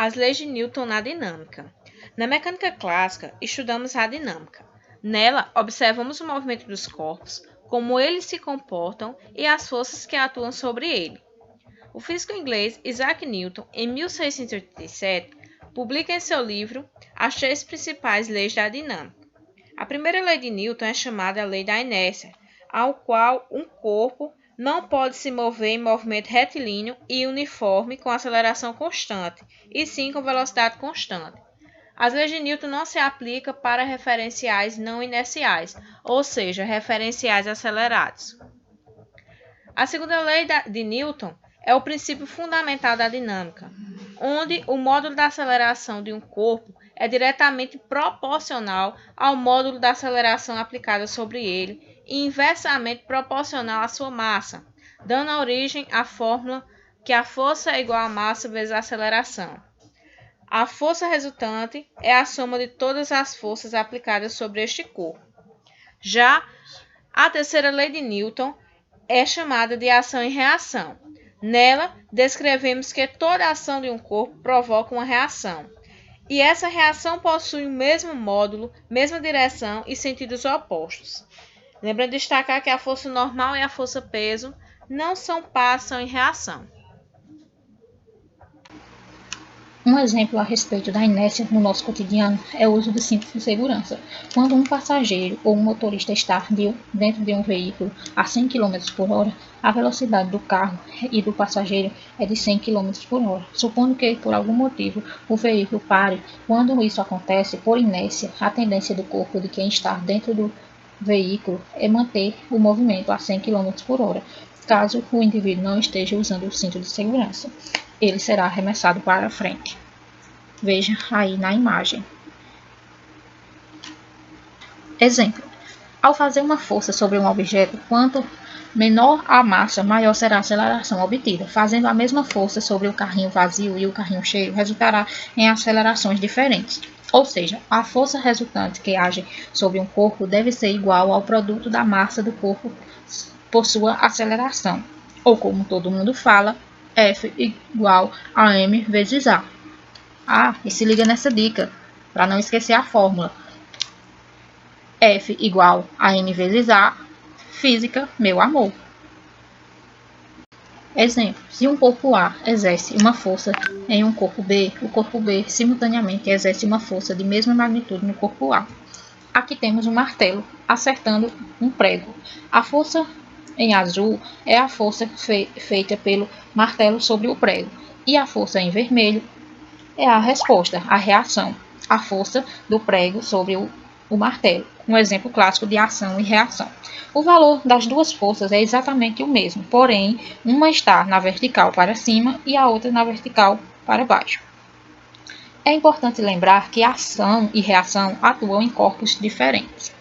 As leis de Newton na dinâmica. Na mecânica clássica, estudamos a dinâmica. Nela, observamos o movimento dos corpos, como eles se comportam e as forças que atuam sobre ele. O físico inglês Isaac Newton, em 1687, publica em seu livro as 3 principais leis da dinâmica. A primeira lei de Newton é chamada a lei da inércia, ao qual um corpo não pode se mover em movimento retilíneo e uniforme com aceleração constante, e sim com velocidade constante. As leis de Newton não se aplicam para referenciais não inerciais, ou seja, referenciais acelerados. A segunda lei de Newton é o princípio fundamental da dinâmica, onde o módulo da aceleração de um corpo é diretamente proporcional ao módulo da aceleração aplicada sobre ele e inversamente proporcional à sua massa, dando origem à fórmula que a força é igual à massa vezes a aceleração. A força resultante é a soma de todas as forças aplicadas sobre este corpo. Já a terceira lei de Newton é chamada de ação e reação. Nela, descrevemos que toda ação de um corpo provoca uma reação, e essa reação possui o mesmo módulo, mesma direção e sentidos opostos. Lembra de destacar que a força normal e a força peso não são par, são em reação. Um exemplo a respeito da inércia no nosso cotidiano é o uso do cinto de segurança. Quando um passageiro ou um motorista está dentro de um veículo a 100 km por hora, a velocidade do carro e do passageiro é de 100 km por hora. Supondo que, por algum motivo, o veículo pare, quando isso acontece, por inércia, a tendência do corpo de quem está dentro do veículo é manter o movimento a 100 km por hora. Caso o indivíduo não esteja usando o cinto de segurança, ele será arremessado para frente. Veja aí na imagem. Exemplo. Ao fazer uma força sobre um objeto, quanto menor a massa, maior será a aceleração obtida. Fazendo a mesma força sobre o carrinho vazio e o carrinho cheio, resultará em acelerações diferentes. Ou seja, a força resultante que age sobre um corpo deve ser igual ao produto da massa do corpo por sua aceleração. Ou como todo mundo fala, F igual a M vezes A. E se liga nessa dica, para não esquecer a fórmula. F igual a M vezes A, física, meu amor. Exemplo, se um corpo A exerce uma força em um corpo B, o corpo B simultaneamente exerce uma força de mesma magnitude no corpo A. Aqui temos um martelo acertando um prego. A força em azul é a força feita pelo martelo sobre o prego. E a força em vermelho é a resposta, a reação, a força do prego sobre o martelo. Um exemplo clássico de ação e reação. O valor das duas forças é exatamente o mesmo, porém, uma está na vertical para cima e a outra na vertical para baixo. É importante lembrar que ação e reação atuam em corpos diferentes.